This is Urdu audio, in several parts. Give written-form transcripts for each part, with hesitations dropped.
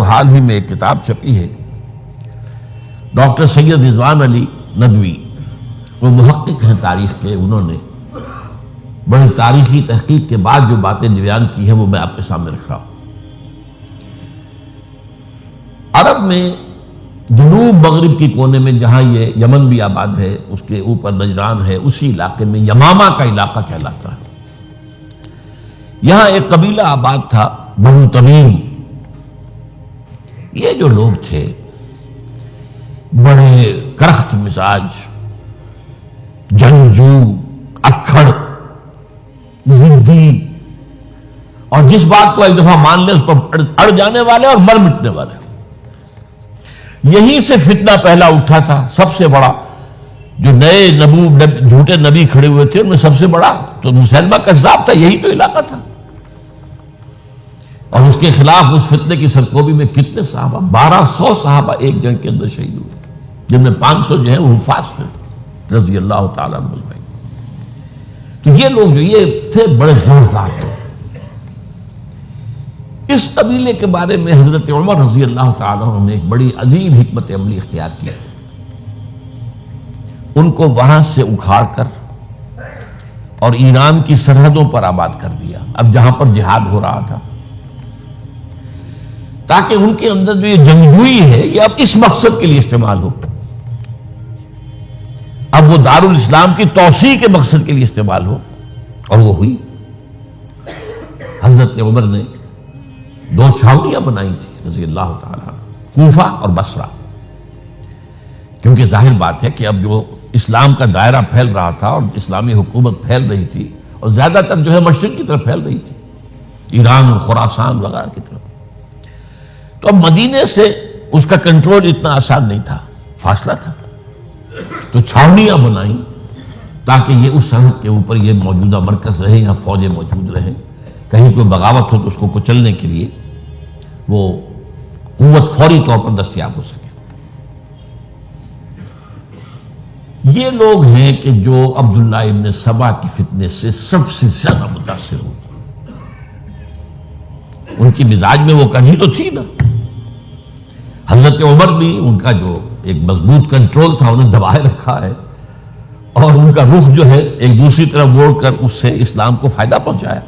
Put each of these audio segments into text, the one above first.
حال ہی میں ایک کتاب چھپی ہے، ڈاکٹر سید رضوان علی ندوی، وہ محقق ہیں تاریخ کے، انہوں نے بڑی تاریخی تحقیق کے بعد جو باتیں بیان کی ہیں وہ میں آپ کے سامنے رکھ رہا ہوں۔ عرب میں جنوب مغرب کی کونے میں جہاں یہ یمن بھی آباد ہے، اس کے اوپر نجران ہے، اسی علاقے میں یمامہ کا علاقہ کہلاتا ہے۔ یہاں ایک قبیلہ آباد تھا، بنو تمیم۔ یہ جو لوگ تھے بڑے کرخت مزاج، جنگجو، اکھڑ، ضدی، اور جس بات کو ایک دفعہ مان لے اس پر اڑ جانے والے اور مر مٹنے والے۔ یہیں سے فتنہ پہلا اٹھا تھا۔ سب سے بڑا جو نئے جھوٹے نبی کھڑے ہوئے تھے ان میں سب سے بڑا تو مسلمہ کذاب تھا، یہی تو علاقہ تھا۔ اور اس کے خلاف اس فتنے کی سرکوبی میں کتنے صحابہ، 1200 صحابہ ایک جنگ کے اندر شہید ہوئے، جن میں 500 جو ہیں وہ حفاظ تھے رضی اللہ تعالیٰ عنہ اجمعین۔ تو یہ لوگ جو یہ تھے بڑے زوردار تھے۔ اس قبیلے کے بارے میں حضرت عمر رضی اللہ تعالیٰ عنہ نے ایک بڑی عجیب حکمت عملی اختیار کی۔ ان کو وہاں سے اکھاڑ کر اور ایران کی سرحدوں پر آباد کر دیا، اب جہاں پر جہاد ہو رہا تھا، تاکہ ان کے اندر جو یہ جنگجوئی ہے یہ اب اس مقصد کے لیے استعمال ہو، اب وہ دارالاسلام کی توسیع کے مقصد کے لیے استعمال ہو، اور وہ ہوئی۔ حضرت عمر نے 2 چھاؤنیاں بنائی تھی رضی اللہ تعالیٰ، کوفہ اور بصرہ، کیونکہ ظاہر بات ہے کہ اب جو اسلام کا دائرہ پھیل رہا تھا اور اسلامی حکومت پھیل رہی تھی، اور زیادہ تر جو ہے مشرق کی طرف پھیل رہی تھی، ایران اور خراسان وغیرہ کی طرف، تو اب مدینے سے اس کا کنٹرول اتنا آسان نہیں تھا، فاصلہ تھا، تو چھاؤنیاں بنائیں تاکہ یہ اس سرحد کے اوپر یہ موجودہ مرکز رہے یا فوجیں موجود رہیں، کہیں کوئی بغاوت ہو تو اس کو کچلنے کے لیے وہ قوت فوری طور پر دستیاب ہو سکے۔ یہ لوگ ہیں کہ جو عبداللہ ابن سبا کی فتنے سے سب سے زیادہ متاثر ہوئے۔ ان کی مزاج میں وہ کمی تو تھی نا۔ حضرت عمر بھی ان کا جو ایک مضبوط کنٹرول تھا انہیں دبائے رکھا ہے، اور ان کا رخ جو ہے ایک دوسری طرف موڑ کر اس سے اسلام کو فائدہ پہنچایا۔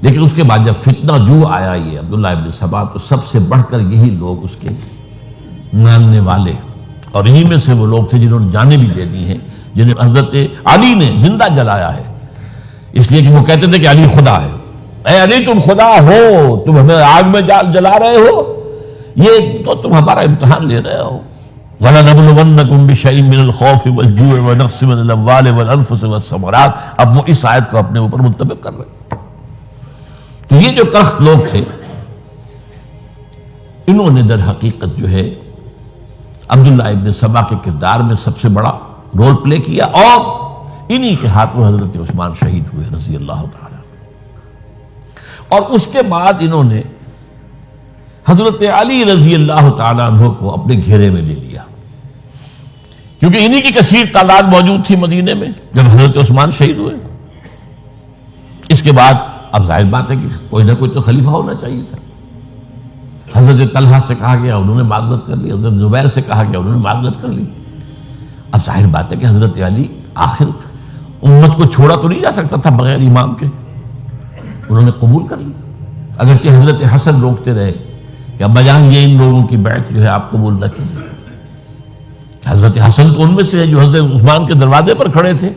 لیکن اس کے بعد جب فتنہ جو آیا یہ عبداللہ ابن سبا، تو سب سے بڑھ کر یہی لوگ اس کے ماننے والے، اور انہی میں سے وہ لوگ تھے جنہوں نے جانیں بھی دے دی ہیں، جنہیں حضرت علی نے زندہ جلایا ہے، اس لیے کہ وہ کہتے تھے کہ علی خدا ہے۔ اے علی تم خدا ہو، تم ہمیں آگ میں جلا رہے ہو، یہ تو تم ہمارا امتحان لے رہے ہو۔ وَلَنَبْلُوَنَّكُمْ بِشَيْءٍ مِّنَ الْخَوْفِ وَالْجُوعِ وَنَقْصٍ مِّنَ الْأَمْوَالِ وَالْأَنفُسِ وَالثَّمَرَاتِ، اب وہ اس آیت کو اپنے اوپر منطبق کر رہے ہیں۔ تو یہ جو کرخت لوگ تھے، انہوں نے در حقیقت جو ہے عبداللہ ابن سبا کے کردار میں سب سے بڑا رول پلے کیا، اور انہی کے ہاتھوں حضرت عثمان شہید ہوئے رضی اللہ تعالیٰ۔ اور اس کے بعد انہوں نے حضرت علی رضی اللہ تعالیٰ عنہ کو اپنے گھیرے میں لے لیا، کیونکہ انہی کی کثیر تعداد موجود تھی مدینے میں جب حضرت عثمان شہید ہوئے۔ اس کے بعد اب ظاہر بات ہے کہ کوئی نہ کوئی تو خلیفہ ہونا چاہیے تھا۔ حضرت طلحہ سے کہا گیا، انہوں نے معذرت کر لی، حضرت زبیر سے کہا گیا، انہوں نے معذرت کر لی۔ اب ظاہر بات ہے کہ حضرت علی آخر امت کو چھوڑا تو نہیں جا سکتا تھا بغیر امام کے، انہوں نے قبول کر لی، اگرچہ حضرت حسن روکتے رہے کہ ابا جان یہ ان لوگوں کی بیعت جو ہے آپ قبول نہ کیجیے۔ حضرت حسن تو ان میں سے ہے جو حضرت عثمان کے دروازے پر کھڑے تھے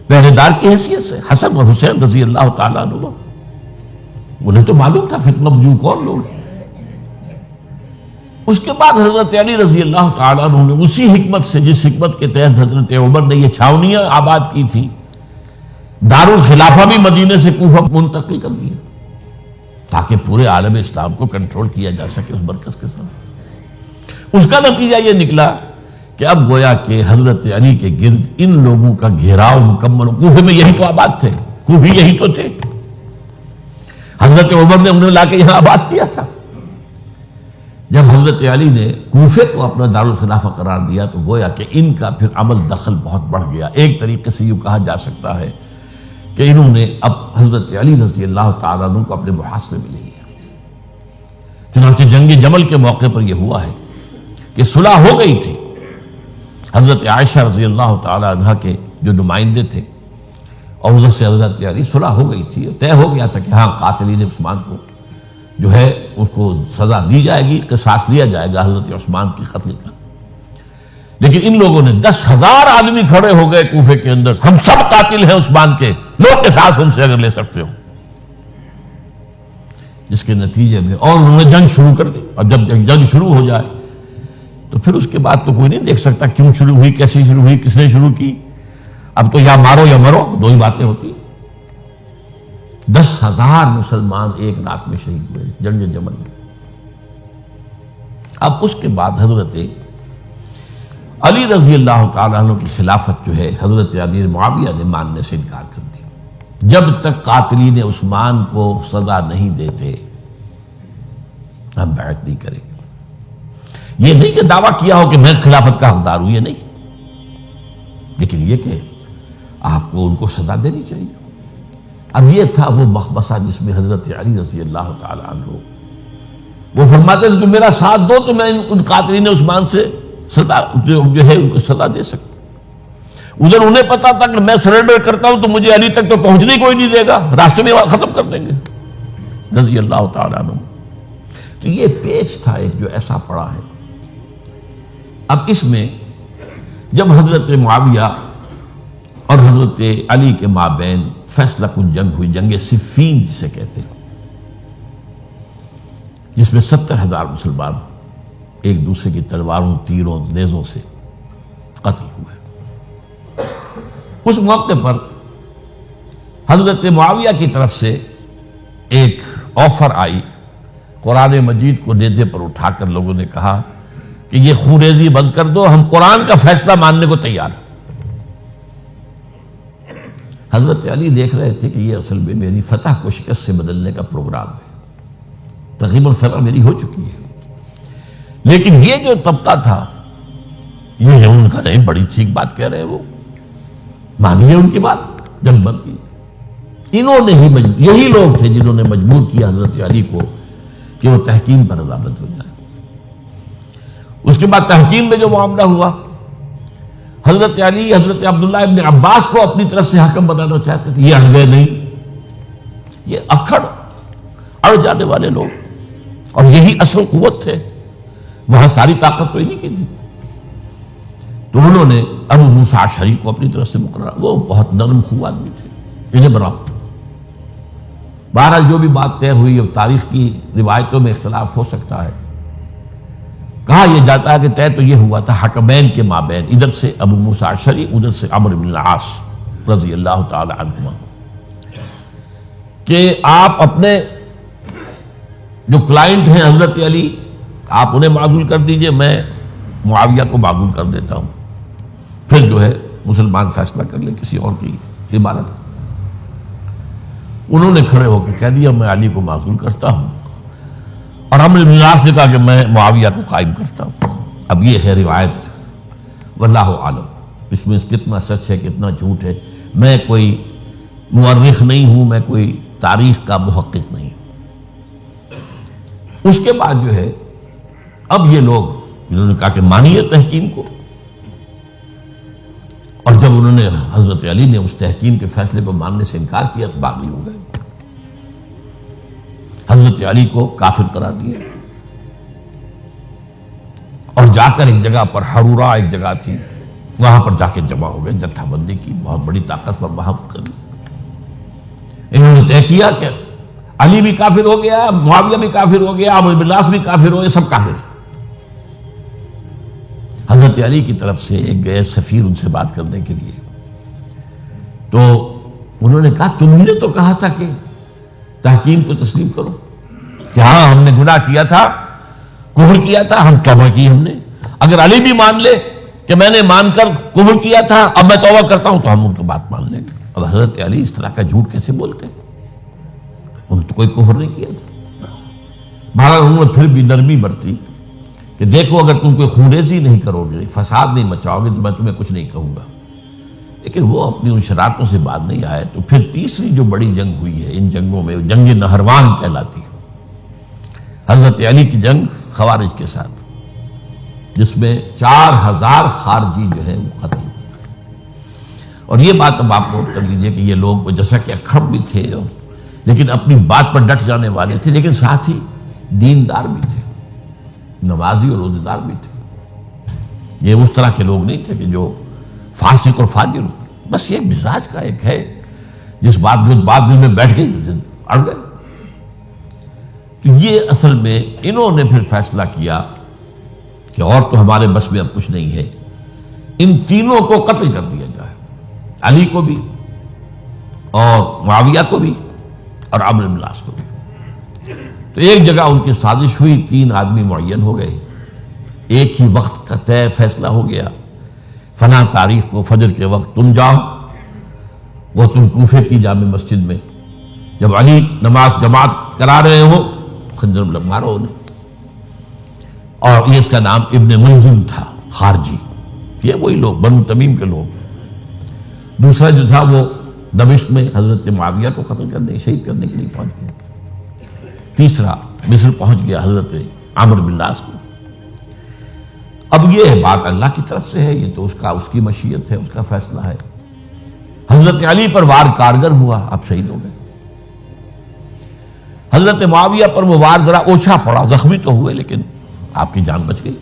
پہرے دار کی حیثیت سے، حسن اور حسین رضی اللہ تعالیٰ عنہ، انہیں تو معلوم تھا فتنہ جو کون لوگ ہیں۔ اس کے بعد حضرت علی رضی اللہ تعالیٰ عنہ نے اسی حکمت سے، جس حکمت کے تحت حضرت عمر نے یہ چھاونیاں آباد کی تھی، دارالخلافہ بھی مدینے سے کوفہ منتقل کر دیا تاکہ پورے عالم اسلام کو کنٹرول کیا جا سکے اس مرکز کے ساتھ۔ اس کا نتیجہ یہ نکلا کہ اب گویا کہ حضرت علی کے گرد ان لوگوں کا گھیراؤ مکمل ہو۔ کوفے میں یہی تو آباد تھے، کوفی یہی تو تھے، حضرت عمر نے انہیں لا کے یہاں آباد کیا تھا۔ جب حضرت علی نے کوفے کو اپنا دارالخلافہ قرار دیا تو گویا کہ ان کا پھر عمل دخل بہت بڑھ گیا۔ ایک طریقے سے یوں کہا جا سکتا ہے کہ انہوں نے اب حضرت علی رضی اللہ تعالیٰ عنہ کو اپنے محاصرے میں لے لیا۔ چنانچہ جنگ جمل کے موقع پر یہ ہوا ہے کہ صلح ہو گئی تھی. حضرت عائشہ رضی اللہ تعالی عنہ کے جو نمائندے تھے اور ادھر سے حضرت علی، صلح ہو گئی تھی، طے ہو گیا تھا کہ ہاں قاتلین عثمان کو جو ہے ان کو سزا دی جائے گی، قصاص لیا جائے گا حضرت عثمان کی قتل کا. لیکن ان لوگوں نے 10,000 آدمی کھڑے ہو گئے کوفے کے اندر، ہم سب قاتل ہیں عثمان کے، لو قصاص ہم سے اگر لے سکتے ہو. جس کے نتیجے میں اور انہوں نے جنگ شروع کر دی. اور جب جنگ شروع ہو جائے تو پھر اس کے بعد تو کوئی نہیں دیکھ سکتا کیوں شروع ہوئی، کیسے شروع ہوئی، کس نے شروع کی. اب تو یا مارو یا مرو، دو ہی باتیں ہوتی. 10,000 مسلمان ایک رات میں شہید ہوئے جنگ جمل میں. اب اس کے بعد حضرت علی رضی اللہ تعالیٰ عنہ کی خلافت جو ہے حضرت امیر معاویہ نے ماننے سے انکار کر دیا. جب تک قاتلین عثمان کو سزا نہیں دیتے ہم بیعت نہیں کریں گے. یہ نہیں کہ دعویٰ کیا ہو کہ میں خلافت کا حقدار ہوں، یہ نہیں، لیکن یہ کہ آپ کو ان کو سزا دینی چاہیے. اب یہ تھا وہ مخمصہ جس میں حضرت علی رضی اللہ تعالی عنہ وہ فرماتے تھے تم میرا ساتھ دو تو میں ان قاتلین عثمان سے سزا جو ہے ان کو سزا دے سکتا. ادھر انہیں پتا تھا کہ میں سرنڈر کرتا ہوں تو مجھے علی تک تو پہنچنے کوئی نہیں دے گا، راستے میں ختم کر دیں گے رضی اللہ تعالی عنہ. تو یہ پیچ تھا ایک جو ایسا پڑا ہے. اب اس میں جب حضرت معاویہ اور حضرت علی کے مابین فیصلہ کن جنگ ہوئی، جنگ صفین جسے کہتے ہیں، جس میں 70,000 مسلمان ایک دوسرے کی تلواروں، تیروں، نیزوں سے قتل ہوئے. اس موقع پر حضرت معاویہ کی طرف سے ایک آفر آئی. قرآن مجید کو نیزے پر اٹھا کر لوگوں نے کہا کہ یہ خونریزی بند کر دو، ہم قرآن کا فیصلہ ماننے کو تیار ہیں. حضرت علی دیکھ رہے تھے کہ یہ اصل میں میری فتح کو شکست سے بدلنے کا پروگرام ہے. تقریباً فتح میری ہو چکی ہے، لیکن یہ جو طبقہ تھا یہ ان کا نہیں، بڑی ٹھیک بات کہہ رہے ہیں، وہ مانیے ان کی بات. جنگ بند کی. انہوں نے ہی یہی لوگ تھے جنہوں نے مجبور کیا حضرت علی کو کہ وہ تحکیم پر رضامند ہو جائے. اس کے بعد تحکیم میں جو معاملہ ہوا، حضرت علی حضرت عبداللہ ابن عباس کو اپنی طرف سے حاکم بنانا چاہتے تھے. یہ اڑ گئے نہیں. یہ اڑ جانے والے لوگ، اور یہی اصل قوت تھے. وہاں ساری طاقت کوئی نہیں کی تھی. تو انہوں نے ابو موسیٰ اشعری کو اپنی طرف سے مقررہ، وہ بہت نرم خو آدمی تھے، انہیں بناؤ. بہرحال جو بھی بات طے ہوئی، اب تاریخ کی روایتوں میں اختلاف ہو سکتا ہے. کہا یہ جاتا ہے کہ طے تو یہ ہوا تھا حکمین کے مابین، ادھر سے ابو موسیٰ اشعری، ادھر سے عمرو بن العاص رضی اللہ تعالی عنہما، کہ آپ اپنے جو کلائنٹ ہیں حضرت علی آپ انہیں معزول کر دیجئے، میں معاویہ کو معزول کر دیتا ہوں. پھر جو ہے مسلمان فیصلہ کر لیں کسی اور کی عبادت. انہوں نے کھڑے ہو کے کہہ دیا میں علی کو معزول کرتا ہوں، اور عمرو بن العاص نے کہا کہ میں معاویہ کو قائم کرتا ہوں. اب یہ ہے روایت، واللہ عالم اس میں کتنا سچ ہے کتنا جھوٹ ہے. میں کوئی مورخ نہیں ہوں، میں کوئی تاریخ کا محقق نہیں ہوں. اس کے بعد جو ہے اب یہ لوگ انہوں نے کہا کہ مانیے تحکیم کو، اور جب انہوں نے حضرت علی نے اس تحکیم کے فیصلے کو ماننے سے انکار کیا تو باغی ہو گئے، حضرت علی کو کافر قرار دیا. اور جا کر ایک جگہ پر حرورہ ایک جگہ تھی، وہاں پر جا کے جمع ہو گئے، جتھا بندی کی بہت بڑی طاقت پر وہاں کر. انہوں نے طے کیا کہ علی بھی کافر ہو گیا، معاویہ بھی کافر ہو گیا، عمرو بن العاص بھی کافر ہو گئے، سب کافر ہیں. حضرت علی کی طرف سے ایک گئے سفیر ان سے بات کرنے کے لیے، تو انہوں نے کہا تم نے تو کہا تھا کہ تحکیم کو تسلیم کرو، کہ ہاں ہم نے گناہ کیا تھا، کفر کیا تھا، ہم توبہ کی ہم نے. اگر علی بھی مان لے کہ میں نے مان کر کفر کیا تھا اب میں توبہ کرتا ہوں تو ہم ان کی بات مان لیں گے. اب حضرت علی اس طرح کا جھوٹ کیسے بولتے ہیں؟ انہوں نے تو کوئی کفر نہیں کیا تھا. بہرحال انہوں نے پھر بھی نرمی برتی کہ دیکھو اگر تم کوئی خونریزی نہیں کرو گے، فساد نہیں مچاؤ گے تو میں تمہیں کچھ نہیں کہوں گا. لیکن وہ اپنی ان شرارتوں سے بعد نہیں آئے. تو پھر تیسری جو بڑی جنگ ہوئی ہے ان جنگوں میں، جنگ نہروان کہلاتی ہے، حضرت علی کی جنگ خوارج کے ساتھ، جس میں 4000 خارجی جو ہے وہ قتل ہوئے۔ اور یہ بات اب آپ نوٹ کر لیجئے کہ یہ لوگ جیسا کہ اکھڑ بھی تھے لیکن اپنی بات پر ڈٹ جانے والے تھے، لیکن ساتھ ہی دیندار بھی تھے، نمازی اور روزے دار بھی تھے۔ یہ اس طرح کے لوگ نہیں تھے کہ جو فاسق اور فاجر ہو، بس یہ مزاج کا ایک ہے جس بات دل میں بیٹھ گئی اڑ گئے۔ تو یہ اصل میں انہوں نے پھر فیصلہ کیا کہ اور تو ہمارے بس میں اب کچھ نہیں ہے، ان تینوں کو قتل کر دیا جائے، علی کو بھی اور معاویہ کو بھی اور عمرو بن العاص کو بھی۔ تو ایک جگہ ان کی سازش ہوئی، 3 آدمی معین ہو گئے، ایک ہی وقت کا طے فیصلہ ہو گیا، فلاں تاریخ کو فجر کے وقت تم جاؤ، وہ تم کوفے کی جامع مسجد میں، جب علی نماز جماعت کرا رہے ہو خنجر مارو انہیں۔ اور یہ اس کا نام ابن ملجم تھا، خارجی، یہ وہی لوگ بنو تمیم کے لوگ۔ دوسرا جو تھا وہ دمشق میں حضرت معاویہ کو قتل کرنے شہید کرنے کے لیے پہنچ گیا۔ تیسرا مصر پہنچ گیا حضرت عمرو بن العاص کو۔ اب یہ بات اللہ کی طرف سے ہے، یہ تو اس کی مشیت ہے، اس کا فیصلہ ہے۔ حضرت علی پر وار کارگر ہوا، اب شہید ہو گئے۔ حضرت معاویہ پر وہ وار ذرا اوچھا پڑا، زخمی تو ہوئے لیکن آپ کی جان بچ گئی۔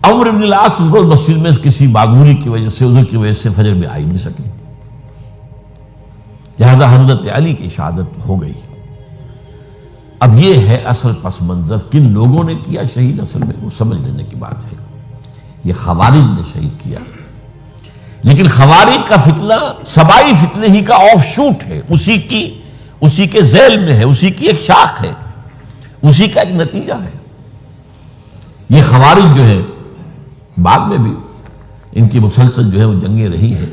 عمرو بن العاص اس روز مسجد میں کسی معمولی کی وجہ سے، عذر کی وجہ سے فجر میں آئی نہیں سکے، لہذا حضرت علی کی شہادت ہو گئی۔ اب یہ ہے اصل پس منظر، کن لوگوں نے کیا شہید، اصل میں وہ سمجھ لینے کی بات ہے۔ یہ خوارج نے شہید کیا، لیکن خوارج کا فتنہ سبائی فتنے ہی کا آف شوٹ ہے، اسی کے ذیل میں ہے، اسی کی ایک شاخ ہے، اسی کا ایک نتیجہ ہے۔ یہ خوارج جو ہے بعد میں بھی ان کی مسلسل جو ہے وہ جنگیں رہی ہیں۔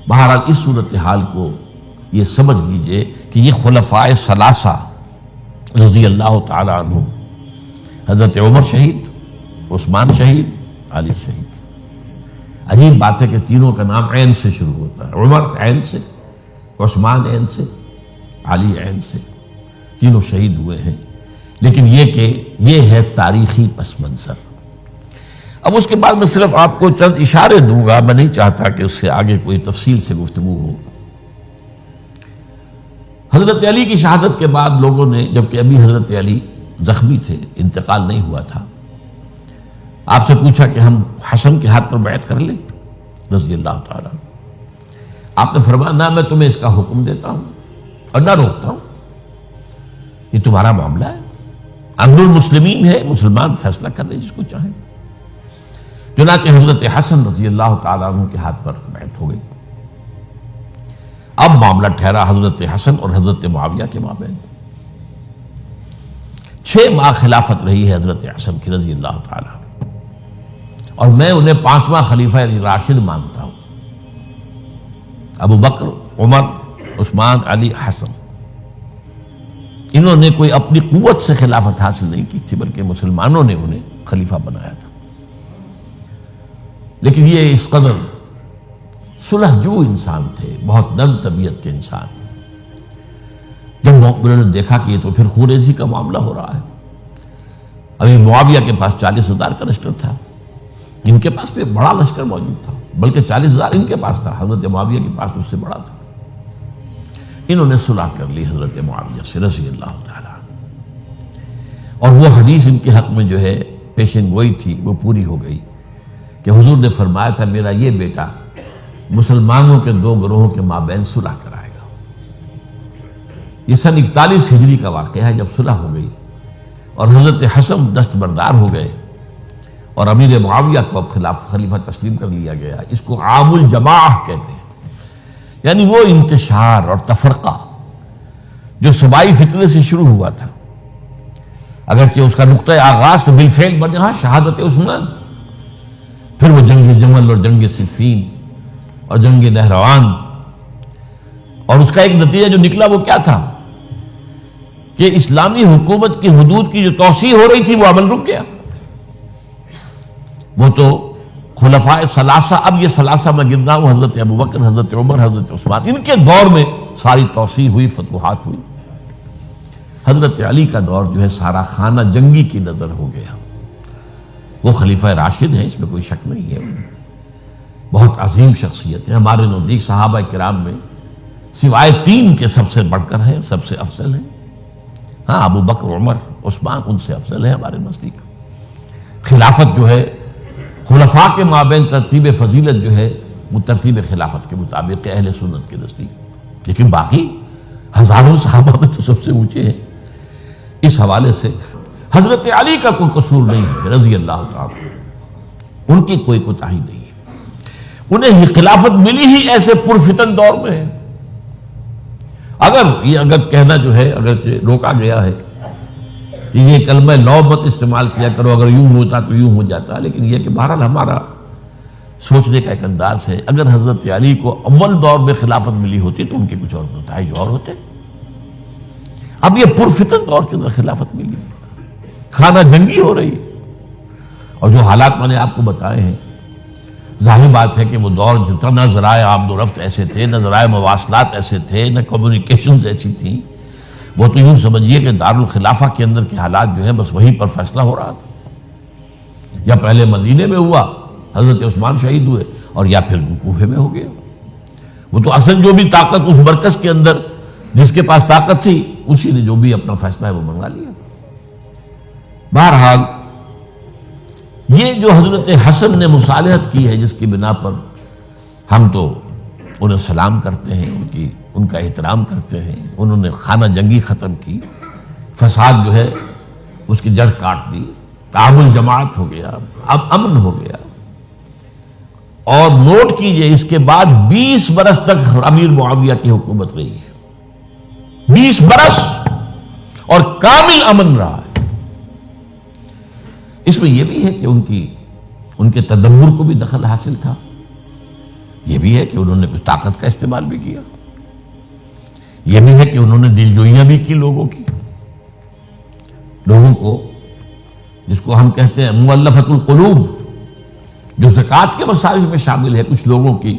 بہرحال اس صورتحال کو یہ سمجھ لیجئے کہ یہ خلفائے ثلاثہ رضی اللہ تعالی عنہ، حضرت عمر شہید، عثمان شہید، علی شہید۔ عجیب بات ہے کہ تینوں کا نام عین سے شروع ہوتا ہے، عمر عین سے، عثمان عین سے، علی عین سے، تینوں شہید ہوئے ہیں۔ لیکن یہ کہ یہ ہے تاریخی پس منظر۔ اب اس کے بعد میں صرف آپ کو چند اشارے دوں گا، میں نہیں چاہتا کہ اس سے آگے کوئی تفصیل سے گفتگو ہو۔ حضرت علی کی شہادت کے بعد لوگوں نے، جبکہ ابھی حضرت علی زخمی تھے، انتقال نہیں ہوا تھا، آپ سے پوچھا کہ ہم حسن کے ہاتھ پر بیعت کر لیں رضی اللہ تعالیٰ۔ آپ نے فرمایا نہ میں تمہیں اس کا حکم دیتا ہوں اور نہ روکتا ہوں، یہ تمہارا معاملہ ہے، امر المسلمین ہے، مسلمان فیصلہ کر لیں جس کو چاہیں۔ چنانچہ حضرت حسن رضی اللہ تعالیٰ عنہ کے ہاتھ پر بیعت ہو گئی۔ اب معاملہ ٹھہرا حضرت حسن اور حضرت معاویہ کے مابین۔ 6 ماہ خلافت رہی ہے حضرت حسن کی رضی اللہ تعالیٰ عنہ، اور میں انہیں 5واں خلیفہ راشد مانتا ہوں۔ ابو بکر، عمر، عثمان، علی، حسن، انہوں نے کوئی اپنی قوت سے خلافت حاصل نہیں کی تھی، بلکہ مسلمانوں نے انہیں خلیفہ بنایا تھا۔ لیکن یہ اس قدر صلح جو انسان تھے، بہت نرم طبیعت کے انسان، جب انہوں نے دیکھا کہ یہ تو پھر خوریزی کا معاملہ ہو رہا ہے، ابھی معاویہ کے پاس 40,000 کا لشکر تھا، ان کے پاس بھی بڑا لشکر موجود تھا، بلکہ 40,000 ان کے پاس تھا، حضرت معاویہ کے پاس اس سے بڑا تھا۔ انہوں نے صلح کر لی حضرت معاویہ سے رضی اللہ تعالیٰ، اور وہ حدیث ان کے حق میں جو ہے پیشن گوئی تھی وہ پوری ہو گئی کہ حضور نے فرمایا تھا میرا یہ بیٹا مسلمانوں کے 2 گروہوں کے مابین صلح کرائے گا۔ یہ سن 41 ہجری کا واقعہ ہے، جب صلح ہو گئی اور حضرت حسن دستبردار ہو گئے اور امیر معاویہ کو اب خلیفہ تسلیم کر لیا گیا۔ اس کو عام الجماع کہتے ہیں، یعنی وہ انتشار اور تفرقہ جو صوبائی فتنے سے شروع ہوا تھا، اگرچہ اس کا نقطہ آغاز تو بالفعل بنا شہادت عثمان، پھر وہ جنگ جمل اور جنگ صفین اور جنگ نہروان، اور اس کا ایک نتیجہ جو نکلا وہ کیا تھا کہ اسلامی حکومت کی حدود کی جو توسیع ہو رہی تھی وہ عمل رک گیا۔ وہ تو خلفائے ثلاثہ، اب یہ ثلاثہ میں گن رہا ہوں، حضرت ابوبکر، حضرت عمر، حضرت عثمان، ان کے دور میں ساری توسیع ہوئی، فتوحات ہوئی۔ حضرت علی کا دور جو ہے سارا خانہ جنگی کی نظر ہو گیا. وہ خلیفہ راشد ہیں، اس میں کوئی شک نہیں ہے، بہت عظیم شخصیت ہے، ہمارے نزدیک صحابہ کرام میں سوائے 3 کے سب سے بڑھ کر ہیں، سب سے افضل ہیں. ہاں ابو بکر، عمر، عثمان ان سے افضل ہیں ہمارے نزدیک. خلافت جو ہے خلفاء کے مابین ترتیب فضیلت جو ہے وہ ترتیب خلافت کے مطابق اہل سنت کے نزدیک، لیکن باقی ہزاروں صحابہ میں تو سب سے اونچے ہیں. اس حوالے سے حضرت علی کا کوئی قصور نہیں ہے رضی اللہ تعالی، ان کی کوئی کوتاہی نہیں ہے. انہیں خلافت ملی ہی ایسے پرفتن دور میں ہے. اگر کہنا جو ہے اگرچہ روکا گیا ہے کہ یہ کلمہ لو مت استعمال کیا کرو، اگر یوں ہوتا تو یوں ہو جاتا، لیکن یہ کہ بہرحال ہمارا سوچنے کا ایک انداز ہے. اگر حضرت علی کو اول دور میں خلافت ملی ہوتی تو ان کے کچھ اور نتائج اور ہوتے. اب یہ پرفتن دور کے اندر خلافت ملی، خانہ جنگی ہو رہی ہے، اور جو حالات میں نے آپ کو بتائے ہیں، ظاہر بات ہے کہ وہ دور جو نہ ذرائع آمد و رفت ایسے تھے، نہ ذرائع مواصلات ایسے تھے، نہ کمیونیکیشنز ایسی تھیں. وہ تو یوں سمجھیے کہ دارالخلافہ کے اندر کے حالات جو ہیں بس وہیں پر فیصلہ ہو رہا تھا. یا پہلے مدینے میں ہوا، حضرت عثمان شہید ہوئے، اور یا پھر کوفے میں ہو گیا. وہ تو اصل جو بھی طاقت اس مرکز کے اندر جس کے پاس طاقت تھی اسی نے جو بھی اپنا فیصلہ ہے وہ منگا لیا. بہرحال یہ جو حضرت حسن نے مصالحت کی ہے، جس کی بنا پر ہم تو انہیں سلام کرتے ہیں، ان کا احترام کرتے ہیں. انہوں نے خانہ جنگی ختم کی، فساد جو ہے اس کی جڑ کاٹ دی، تعامل جماعت ہو گیا، اب امن ہو گیا. اور نوٹ کیجئے اس کے بعد 20 برس تک امیر معاویہ کی حکومت رہی ہے. 20 برس اور کامل امن رہا ہے. اس میں یہ بھی ہے کہ ان کے تدبر کو بھی دخل حاصل تھا. یہ بھی ہے کہ انہوں نے کچھ طاقت کا استعمال بھی کیا. یہ بھی ہے کہ انہوں نے دل جوئیاں بھی کی لوگوں کو، جس کو ہم کہتے ہیں مؤلفۃ القلوب، جو زکوٰۃ کے مسائل میں شامل ہے. کچھ لوگوں کی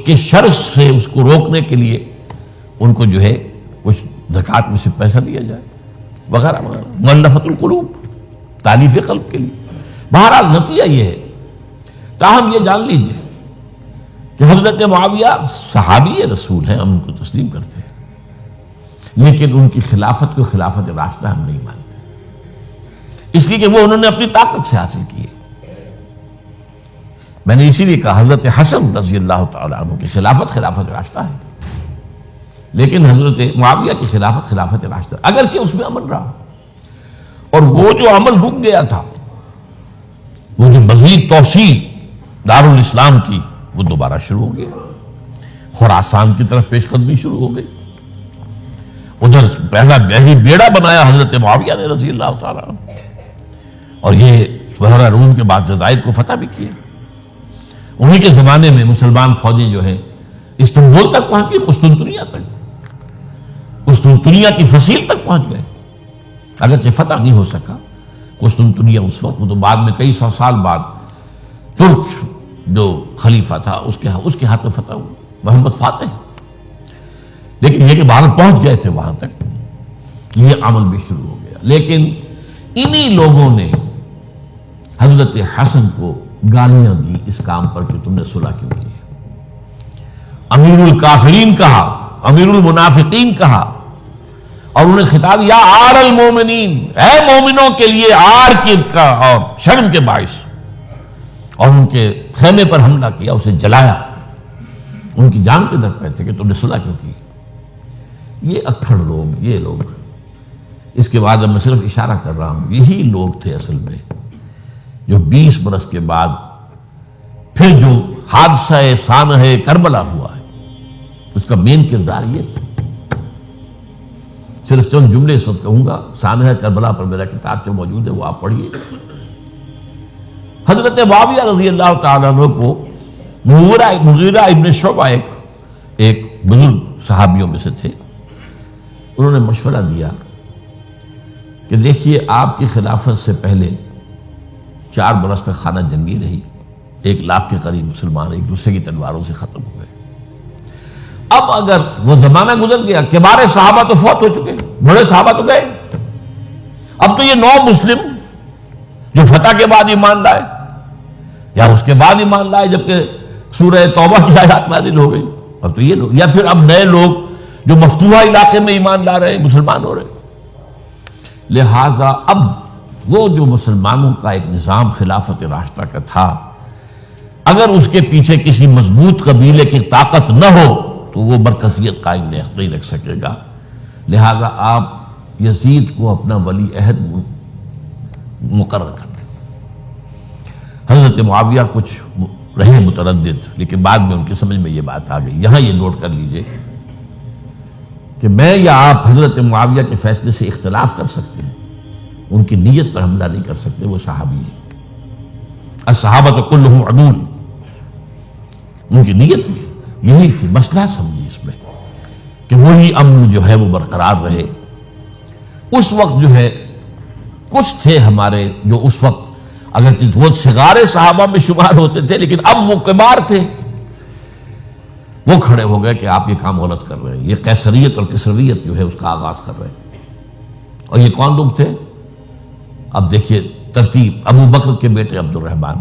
کے شر سے اس کو روکنے کے لیے ان کو جو ہے کچھ زکوٰۃ میں سے پیسہ دیا جائے وغیرہ وغیرہ. مؤلفۃ القلوب، تالیف قلب کے لیے. بہرحال نتیجہ یہ ہے. تاہم یہ جان لیجئے کہ حضرت معاویہ صحابی رسول ہیں، ہم ان کو تسلیم کرتے ہیں، لیکن ان کی خلافت کو خلافت راشدہ ہم نہیں مانتے، اس لیے کہ وہ انہوں نے اپنی طاقت سے حاصل کی ہے. میں نے اسی لیے کہا حضرت حسن رضی اللہ تعالیٰ عنہ کی خلافت راشدہ ہے، لیکن حضرت معاویہ کی خلافت راشدہ، اگرچہ اس میں عمل رہا، اور وہ جو عمل رک گیا تھا، وہ جو مزید توسیع دارالاسلام کی، وہ دوبارہ شروع ہو گیا. خراسان کی طرف پیش قدمی شروع ہو گئی. ادھر پہلا بحری بیڑا بنایا حضرت معاویہ نے رضی اللہ تعالیٰ عنہ، اور یہ بحیرہ روم کے بعد جزائر کو فتح بھی کیا. انہی کے زمانے میں مسلمان فوجی جو ہیں استنبول تک پہنچ گئے، قسطنطنیہ کی فصیل تک پہنچ گئے. اگرچہ فتح نہیں ہو سکا قسطنطنیہ اس وقت، وہ تو بعد میں کئی 100 سال بعد ترک جو خلیفہ تھا اس کے ہاتھ میں فتح ہوا، محمد فاتح. لیکن یہ کہ باہر پہنچ گئے تھے وہاں تک، یہ عمل بھی شروع ہو گیا. لیکن انہی لوگوں نے حضرت حسن کو گالیاں دی اس کام پر کہ تم نے صلح کیوں کی. امیر الکافرین کہا، امیر المنافقین کہا، اور انہیں خطاب یا آر المومنین، اے مومنوں کے لیے آر کی کا اور شرم کے باعث. اور ان کے خیمے پر حملہ کیا، اسے جلایا، ان کی جان کے در پہ تھے کہ تم نے صلح کیوں کی. یہ اکھڑ لوگ، یہ لوگ، اس کے بعد میں صرف اشارہ کر رہا ہوں، یہی لوگ تھے اصل میں جو 20 برس کے بعد پھر جو حادثہ سانحہ کربلا ہوا ہے اس کا مین کردار یہ تھا. صرف چند جملے اس وقت کہوں گا، سانحہ کربلا پر میرا کتاب جو موجود ہے وہ آپ پڑھیے. حضرت معاویہ رضی اللہ تعالیٰ عنہ کو مغیرہ ابن شعبہ ایک بزرگ صحابیوں میں سے تھے، انہوں نے مشورہ دیا کہ دیکھیے آپ کی خلافت سے پہلے 4 برس تک خانہ جنگی رہی، 1 لاکھ کے قریب مسلمان ایک دوسرے کی تلواروں سے ختم ہو گئے. اب اگر وہ زمانہ گزر گیا، کبار صحابہ تو فوت ہو چکے، بڑے صحابہ تو گئے. اب تو یہ 9 مسلم جو فتح کے بعد ایمان لائے یا اس کے بعد ایمان لائے جبکہ سورہ توبہ کی آیات نازل ہو گئی، اب تو یہ لوگ، یا پھر اب نئے لوگ جو مفتوحہ علاقے میں ایمان لا رہے ہیں، مسلمان ہو رہے ہیں. لہذا اب وہ جو مسلمانوں کا ایک نظام خلافت راشدہ کا تھا، اگر اس کے پیچھے کسی مضبوط قبیلے کی طاقت نہ ہو تو وہ مرکزیت قائم نہیں رکھ سکے گا. لہذا آپ یزید کو اپنا ولی عہد مقرر کر دیں. حضرت معاویہ کچھ رہے متردد، لیکن بعد میں ان کی سمجھ میں یہ بات آ گئی. یہاں یہ نوٹ کر لیجئے کہ میں یا آپ حضرت معاویہ کے فیصلے سے اختلاف کر سکتے ہیں، ان کی نیت پر حملہ نہیں کر سکتے. وہ صحابی ہیں، الصحابہ کلہم عدول. ان کی نیت یہی تھی، مسئلہ سمجھی اس میں کہ وہی امن جو ہے وہ برقرار رہے. اس وقت جو ہے کچھ تھے ہمارے جو اس وقت اگرچہ وہ صغار صحابہ میں شمار ہوتے تھے، لیکن اب وہ کبار تھے. وہ کھڑے ہو گئے کہ آپ یہ کام غلط کر رہے ہیں، یہ قیصریت اور کسریت جو ہے اس کا آغاز کر رہے ہیں. اور یہ کون لوگ تھے؟ اب دیکھیے ترتیب: ابو بکر کے بیٹے عبد الرحمن،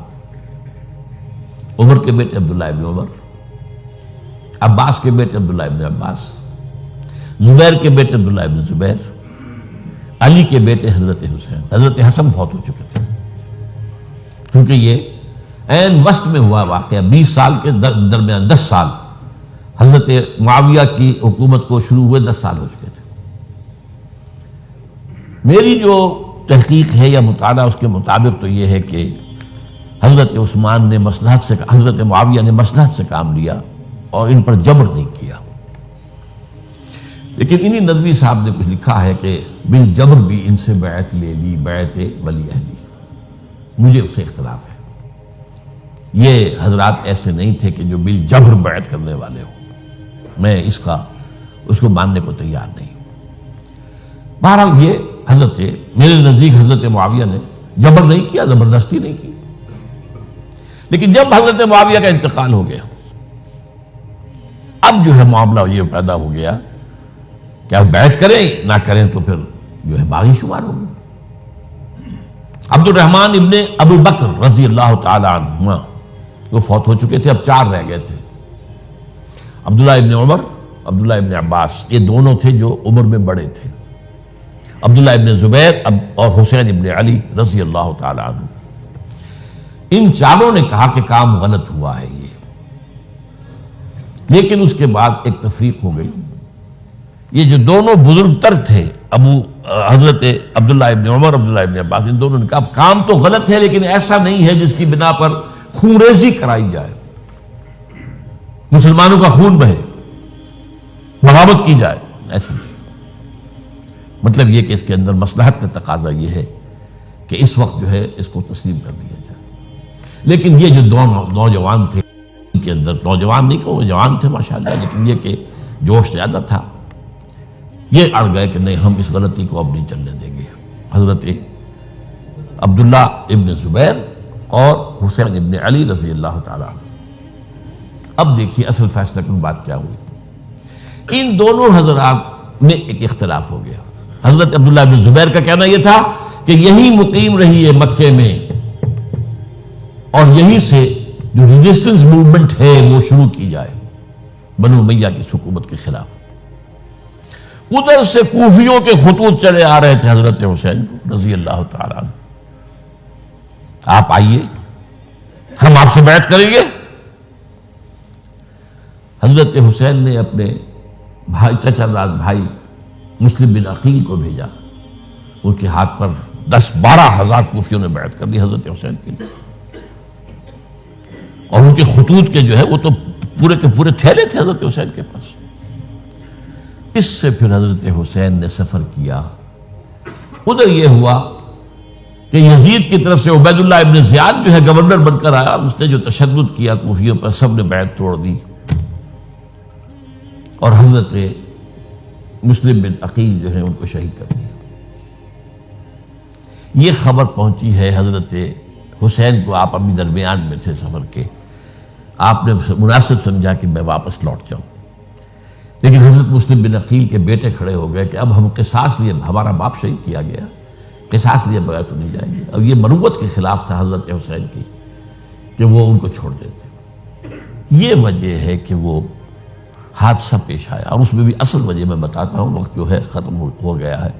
عمر کے بیٹے عبداللہ ابن عمر، عباس کے بیٹے عبداللہ ابن عباس، زبیر کے بیٹے عبداللہ ابن زبیر، علی کے بیٹے حضرت حسین. حضرت حسن فوت ہو چکے تھے کیونکہ یہ عین وسط میں ہوا واقعہ. 20 سال کے درمیان 10 سال حضرت معاویہ کی حکومت کو شروع ہوئے، 10 سال ہو چکے تھے. میری جو تحقیق ہے یا مطالعہ اس کے مطابق تو یہ ہے کہ حضرت عثمان نے مصلحت سے، حضرت معاویہ نے مصلحت سے کام لیا اور ان پر جبر نہیں کیا. لیکن انہی ندوی صاحب نے کچھ لکھا ہے کہ بالجبر بھی ان سے بیعت لے لی، بیعت ولی عہدی. مجھے اس سے اختلاف ہے. یہ حضرات ایسے نہیں تھے کہ جو بالجبر بیعت کرنے والے ہوں. میں اس کو ماننے کو تیار نہیں. بہرحال یہ حضرت، میرے نزدیک حضرت معاویہ نے جبر نہیں کیا، زبردستی نہیں کی. لیکن جب حضرت معاویہ کا انتقال ہو گیا، اب جو ہے معاملہ یہ پیدا ہو گیا کہ اب بیعت کریں نہ کریں تو پھر جو ہے باغی شمار ہو گئے. عبد الرحمن ابن ابو بکر رضی اللہ تعالی عنہما وہ فوت ہو چکے تھے. اب 4 رہ گئے تھے: عبداللہ ابن عمر، عبداللہ ابن عباس. یہ دونوں تھے جو عمر میں بڑے تھے. عبداللہ ابن زبیر اور حسین ابن علی رضی اللہ تعالی عنہ. ان چاروں نے کہا کہ کام غلط ہوا ہے یہ. لیکن اس کے بعد ایک تفریق ہو گئی. یہ جو دونوں بزرگ تر تھے، حضرت عبداللہ ابن عمر، عبداللہ ابن عباس، ان دونوں نے کہا کام تو غلط ہے لیکن ایسا نہیں ہے جس کی بنا پر خونریزی کرائی جائے، مسلمانوں کا خون بہے، بغاوت کی جائے. ایسا نہیں. مطلب یہ کہ اس کے اندر مصلحت کا تقاضا یہ ہے کہ اس وقت جو ہے اس کو تسلیم کر دیا جائے. لیکن یہ جو دو نوجوان تھے، ان کے اندر، نوجوان نہیں کہ وہ جوان تھے ماشاءاللہ، لیکن یہ کہ جوش زیادہ تھا، یہ اڑ گئے کہ نہیں، ہم اس غلطی کو اب نہیں چلنے دیں گے. حضرت عبداللہ ابن زبیر اور حسین ابن علی رضی اللہ تعالیٰ عنہ. اب دیکھیے اصل فیصلہ کن بات کیا ہوئی. ان دونوں حضرات میں ایک اختلاف ہو گیا. حضرت عبداللہ ابن زبیر کا کہنا یہ تھا کہ یہی مقیم رہی ہے مکے میں، اور یہیں سے جو ریزسٹنس موومنٹ ہے وہ شروع کی جائے بنو امیہ کی حکومت کے خلاف. ادھر سے کوفیوں کے خطوط چلے آ رہے تھے حضرت حسین رضی اللہ تعالیٰ عنہ، آپ آئیے، ہم آپ سے بیعت کریں گے. حضرت حسین نے اپنے بھائی، چچا داد بھائی مسلم بن عقیل کو بھیجا. ان کے ہاتھ پر 10-12 ہزار کوفیوں نے بیعت کر دی حضرت حسین کے لیے. اور ان کے خطوط کے جو ہے وہ تو پورے کے پورے تھیلے تھے حضرت حسین کے پاس. اس سے پھر حضرت حسین نے سفر کیا. ادھر یہ ہوا کہ یزید کی طرف سے عبید اللہ ابن زیاد جو ہے گورنر بن کر آیا. اس نے جو تشدد کیا کوفیوں پر، سب نے بیعت توڑ دی اور حضرت مسلم بن عقیل جو ہے ان کو شہید کر دیا. یہ خبر پہنچی ہے حضرت حسین کو. آپ ابھی درمیان میں تھے سفر کے، آپ نے مناسب سمجھا کہ میں واپس لوٹ جاؤں. لیکن حضرت مسلم بن عقیل کے بیٹے کھڑے ہو گئے کہ اب ہم قصاص لیے، ہمارا باپ شہید کیا گیا، قصاص لیے بغیر تو نہیں جائیں گے۔ اب یہ مروت کے خلاف تھا حضرت حسین کی کہ وہ ان کو چھوڑ دیتے۔ یہ وجہ ہے کہ وہ حادثہ پیش آیا، اور اس میں بھی اصل وجہ میں بتاتا ہوں، وقت جو ہے ختم ہو گیا ہے۔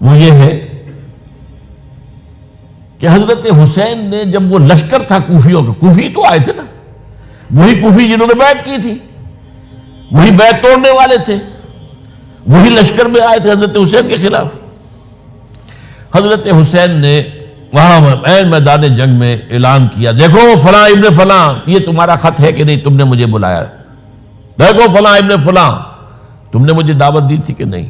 وہ یہ ہے کہ حضرت حسین نے جب وہ لشکر تھا کوفیوں کا، کوفی تو آئے تھے نا، وہی کوفی جنہوں نے بیعت کی تھی، وہی بیعت توڑنے والے تھے، وہی لشکر میں آئے تھے حضرت حسین کے خلاف۔ حضرت حسین نے وہاں عین میدان جنگ میں اعلان کیا، دیکھو فلاں ابن فلاں، یہ تمہارا خط ہے کہ نہیں، تم نے مجھے بلایا، دیکھو فلاں ابن فلاں، تم نے مجھے دعوت دی تھی کہ نہیں،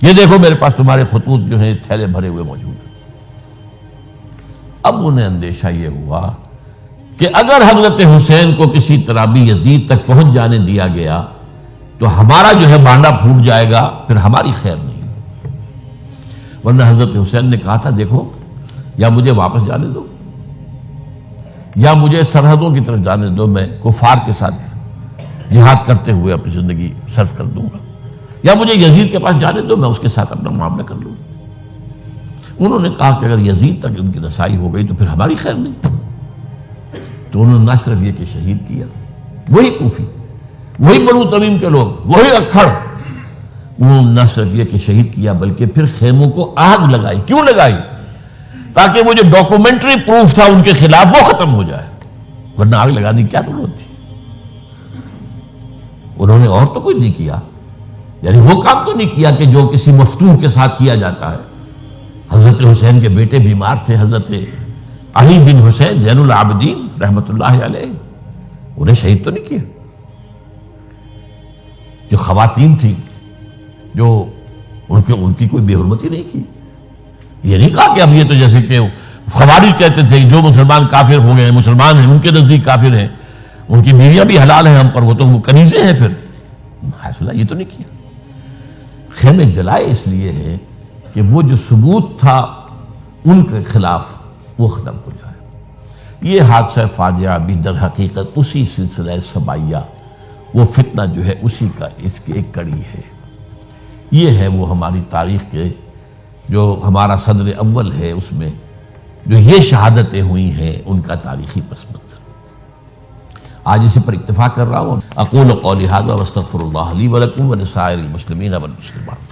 یہ دیکھو میرے پاس تمہارے خطوط جو ہیں تھیلے بھرے ہوئے موجود ہیں۔ اب انہیں اندیشہ یہ ہوا کہ اگر حضرت حسین کو کسی طرح بھی یزید تک پہنچ جانے دیا گیا تو ہمارا جو ہے بانڈا پھوٹ جائے گا، پھر ہماری خیر نہیں۔ ورنہ حضرت حسین نے کہا تھا، دیکھو یا مجھے واپس جانے دو، یا مجھے سرحدوں کی طرف جانے دو، میں کفار کے ساتھ جہاد کرتے ہوئے اپنی زندگی صرف کر دوں گا، یا مجھے یزید کے پاس جانے دو، میں اس کے ساتھ اپنا معاملہ کر لوں۔ انہوں نے کہا کہ اگر یزید تک ان کی رسائی ہو گئی تو پھر ہماری خیر نہیں۔ تو انہوں نے نہ صرف یہ کہ شہید کیا، وہی کوفی، وہی بنو تمیم کے لوگ، وہی اکھڑ، انہوں نے نہ صرف یہ کہ شہید کیا بلکہ پھر خیموں کو آگ لگائی۔ کیوں لگائی؟ تاکہ وہ جو ڈاکومنٹری پروف تھا ان کے خلاف وہ ختم ہو جائے، ورنہ آگ لگانے کی کیا ضرورت تھی؟ انہوں نے اور تو کوئی نہیں کیا، یعنی وہ کام تو نہیں کیا کہ جو کسی مفتون کے ساتھ کیا جاتا ہے۔ حضرت حسین کے بیٹے بیمار تھے، حضرت علی بن حسین زین العابدین رحمت اللہ علیہ، انہیں شہید تو نہیں کیا۔ جو خواتین تھیں جو ان کی کوئی بے حرمتی نہیں کی۔ یہ نہیں کہا کہ اب یہ تو جیسے کہ خوارج کہتے تھے جو مسلمان کافر ہو گئے ہیں، مسلمان ہیں ان کے نزدیک کافر ہیں، ان کی بیویاں بھی حلال ہیں ہم پر، وہ تو کنیزیں ہیں، پھر فیصلہ یہ تو نہیں کیا۔ خیمے جلائے اس لیے ہے کہ وہ جو ثبوت تھا ان کے خلاف وہ ختم ہو جائے۔ یہ حادثہ فاجعہ بھی در حقیقت اسی سلسلہ سبائیہ، وہ فتنہ جو ہے اسی کا اس کی ایک کڑی ہے۔ یہ ہے وہ ہماری تاریخ کے جو ہمارا صدر اول ہے، اس میں جو یہ شہادتیں ہوئی ہیں ان کا تاریخی پس منظر۔ آج اسی پر اکتفا کر رہا ہوں۔ اقول قولی ھذا واستغفر اللہ لی ولکم ولسائر المسلمین والمسلمات۔